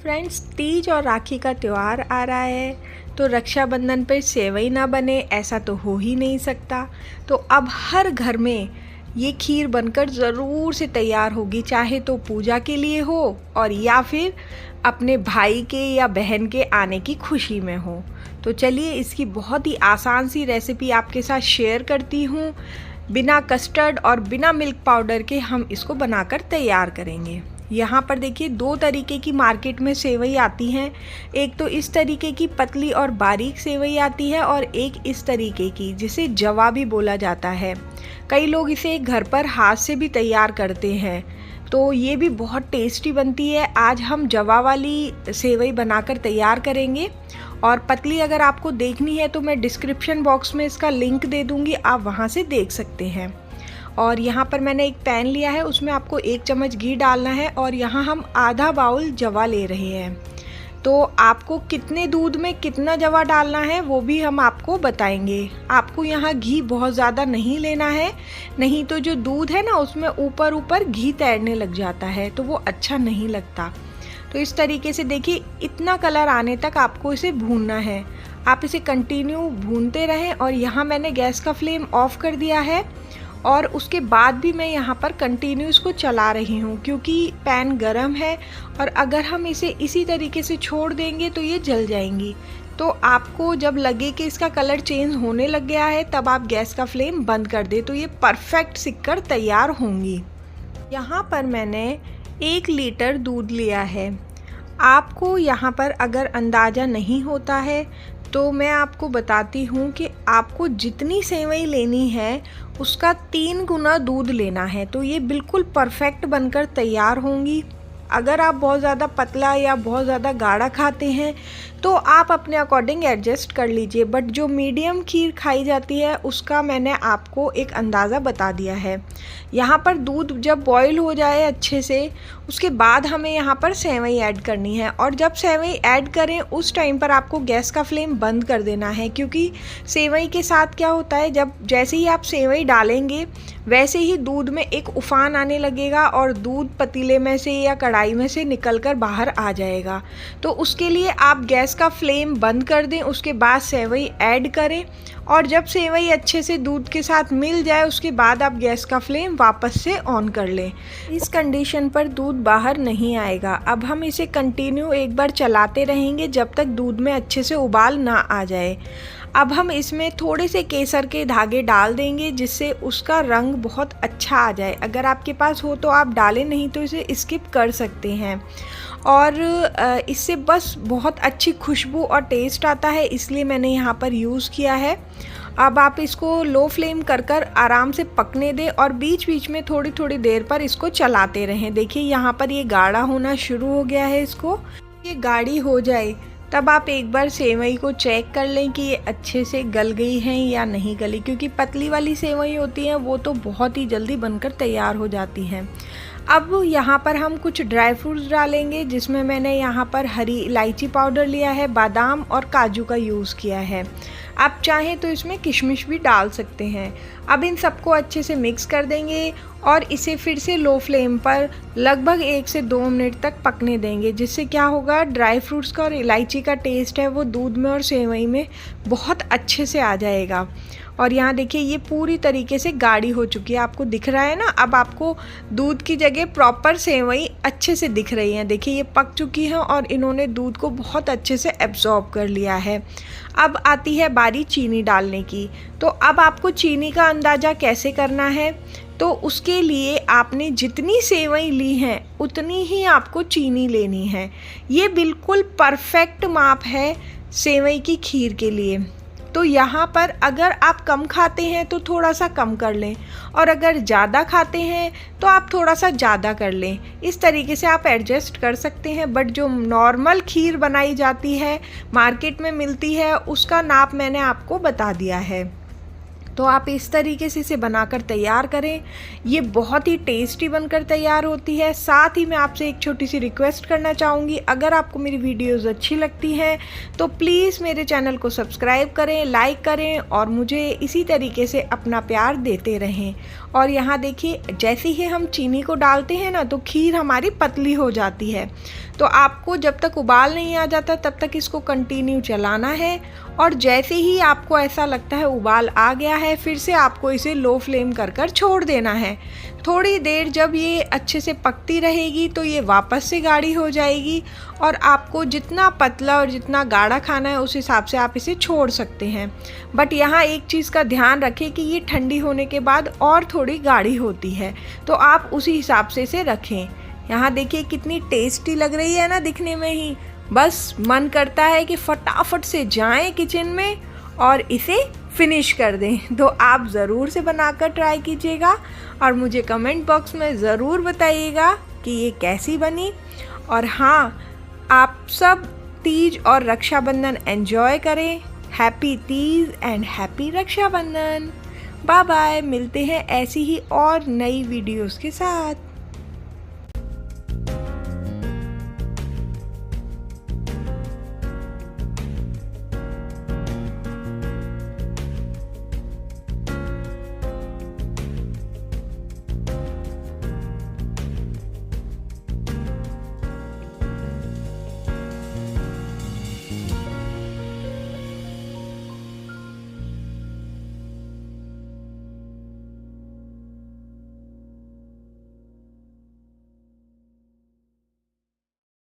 Friends, Teej और राखी का त्यौहार आ रहा है तो रक्षाबंधन पर सेवई ना बने ऐसा तो हो ही नहीं सकता। तो अब हर घर में ये खीर बनकर ज़रूर से तैयार होगी, चाहे तो पूजा के लिए हो और या फिर अपने भाई के या बहन के आने की खुशी में हो। तो चलिए इसकी बहुत ही आसान सी रेसिपी आपके साथ शेयर करती हूँ। बिना कस्टर्ड और बिना मिल्क पाउडर के हम इसको बनाकर तैयार करेंगे। यहाँ पर देखिए दो तरीके की मार्केट में सेवई आती हैं। एक तो इस तरीके की पतली और बारीक सेवई आती है और एक इस तरीके की जिसे जवा भी बोला जाता है। कई लोग इसे घर पर हाथ से भी तैयार करते हैं, तो ये भी बहुत टेस्टी बनती है। आज हम जवा वाली सेवई बनाकर तैयार करेंगे और पतली अगर आपको देखनी है तो मैं डिस्क्रिप्शन बॉक्स में इसका लिंक दे दूँगी, आप वहाँ से देख सकते हैं। और यहाँ पर मैंने एक पैन लिया है, उसमें आपको 1 चम्मच घी डालना है और यहाँ हम आधा बाउल जवा ले रहे हैं। तो आपको कितने दूध में कितना जवा डालना है वो भी हम आपको बताएंगे। आपको यहाँ घी बहुत ज़्यादा नहीं लेना है, नहीं तो जो दूध है ना उसमें ऊपर ऊपर घी तैरने लग जाता है तो वो अच्छा नहीं लगता। तो इस तरीके से देखिए इतना कलर आने तक आपको इसे भूनना है। आप इसे कंटिन्यू भूनते रहें और यहाँ मैंने गैस का फ्लेम ऑफ कर दिया है और उसके बाद भी मैं यहाँ पर कंटिन्यू इसको चला रही हूँ क्योंकि पैन गरम है और अगर हम इसे इसी तरीके से छोड़ देंगे तो ये जल जाएंगी। तो आपको जब लगे कि इसका कलर चेंज होने लग गया है तब आप गैस का फ्लेम बंद कर दें, तो ये परफेक्ट सिककर तैयार होंगी। यहाँ पर मैंने 1 लीटर दूध लिया है। आपको यहाँ पर अगर अंदाज़ा नहीं होता है तो मैं आपको बताती हूँ कि आपको जितनी सेवई लेनी है उसका 3 गुना दूध लेना है, तो ये बिल्कुल परफेक्ट बनकर तैयार होंगी। अगर आप बहुत ज़्यादा पतला या बहुत ज़्यादा गाढ़ा खाते हैं तो आप अपने अकॉर्डिंग एडजस्ट कर लीजिए, बट जो मीडियम खीर खाई जाती है उसका मैंने आपको एक अंदाज़ा बता दिया है। यहाँ पर दूध जब बॉईल हो जाए अच्छे से उसके बाद हमें यहाँ पर सेवई ऐड करनी है और जब सेवई ऐड करें उस टाइम पर आपको गैस का फ्लेम बंद कर देना है, क्योंकि सेवई के साथ क्या होता है जब जैसे ही आप सेवई डालेंगे वैसे ही दूध में एक उफान आने लगेगा और दूध पतीले में से या कढ़ाई में से निकलकर बाहर आ जाएगा। तो उसके लिए आप गैस का फ्लेम बंद कर दें, उसके बाद सेवई ऐड करें और जब सेवई अच्छे से दूध के साथ मिल जाए उसके बाद आप गैस का फ्लेम वापस से ऑन कर लें। इस कंडीशन पर दूध बाहर नहीं आएगा। अब हम इसे कंटिन्यू एक बार चलाते रहेंगे जब तक दूध में अच्छे से उबाल ना आ जाए। अब हम इसमें थोड़े से केसर के धागे डाल देंगे जिससे उसका रंग बहुत अच्छा आ जाए। अगर आपके पास हो तो आप डालें, नहीं तो इसे स्किप कर सकते हैं। और इससे बस बहुत अच्छी खुशबू और टेस्ट आता है, इसलिए मैंने यहाँ पर यूज़ किया है। अब आप इसको लो फ्लेम कर आराम से पकने दें और बीच बीच में थोड़ी थोड़ी देर पर इसको चलाते रहें। देखिए यहाँ पर ये गाढ़ा होना शुरू हो गया है। इसको ये गाढ़ी हो जाए तब आप एक बार सेवई को चेक कर लें कि ये अच्छे से गल गई हैं या नहीं गली, क्योंकि पतली वाली सेवई होती हैं वो तो बहुत ही जल्दी बनकर तैयार हो जाती हैं। अब यहाँ पर हम कुछ ड्राई फ्रूट्स डालेंगे, जिसमें मैंने यहाँ पर हरी इलायची पाउडर लिया है, बादाम और काजू का यूज़ किया है। आप चाहें तो इसमें किशमिश भी डाल सकते हैं। अब इन सबको अच्छे से मिक्स कर देंगे और इसे फिर से लो फ्लेम पर लगभग 1 से 2 मिनट तक पकने देंगे, जिससे क्या होगा ड्राई फ्रूट्स का और इलायची का टेस्ट है वो दूध में और सेवई में बहुत अच्छे से आ जाएगा। और यहाँ देखिए ये पूरी तरीके से गाढ़ी हो चुकी है, आपको दिख रहा है ना। अब आपको दूध की जगह प्रॉपर सेवई अच्छे से दिख रही है। देखिए ये पक चुकी हैं और इन्होंने दूध को बहुत अच्छे से एब्जॉर्ब कर लिया है। अब आती है बारी चीनी डालने की। तो अब आपको चीनी का अंदाज़ा कैसे करना है, तो उसके लिए आपने जितनी सेवई ली हैं उतनी ही आपको चीनी लेनी है। ये बिल्कुल परफेक्ट माप है सेवई की खीर के लिए। तो यहाँ पर अगर आप कम खाते हैं तो थोड़ा सा कम कर लें और अगर ज़्यादा खाते हैं तो आप थोड़ा सा ज़्यादा कर लें। इस तरीके से आप एडजस्ट कर सकते हैं। बट जो नॉर्मल खीर बनाई जाती है मार्केट में मिलती है उसका नाप मैंने आपको बता दिया है। तो आप इस तरीके से इसे बनाकर तैयार करें, ये बहुत ही टेस्टी बनकर तैयार होती है। साथ ही मैं आपसे एक छोटी सी रिक्वेस्ट करना चाहूँगी, अगर आपको मेरी वीडियोज़ अच्छी लगती हैं तो प्लीज़ मेरे चैनल को सब्सक्राइब करें, लाइक करें और मुझे इसी तरीके से अपना प्यार देते रहें। और यहाँ देखिए जैसे ही हम चीनी को डालते हैं ना तो खीर हमारी पतली हो जाती है। तो आपको जब तक उबाल नहीं आ जाता तब तक इसको कंटिन्यू चलाना है, और जैसे ही आपको ऐसा लगता है उबाल आ गया है, फिर से आपको इसे लो फ्लेम कर कर छोड़ देना है। थोड़ी देर जब ये अच्छे से पकती रहेगी तो ये वापस से गाढ़ी हो जाएगी, और आपको जितना पतला और जितना गाढ़ा खाना है उस हिसाब से आप इसे छोड़ सकते हैं। बट यहाँ एक चीज़ का ध्यान रखें कि ये ठंडी होने के बाद और थोड़ी गाढ़ी होती है, तो आप उसी हिसाब से इसे रखें। यहाँ देखिए कितनी टेस्टी लग रही है ना दिखने में ही, बस मन करता है कि फटाफट से जाएं किचन में और इसे फिनिश कर दें। तो आप ज़रूर से बनाकर ट्राई कीजिएगा और मुझे कमेंट बॉक्स में ज़रूर बताइएगा कि ये कैसी बनी। और हाँ, आप सब तीज और रक्षाबंधन एंजॉय करें। Happy Teej and happy Rakshabandhan. Bye bye, मिलते हैं ऐसी ही और नई वीडियोस के साथ।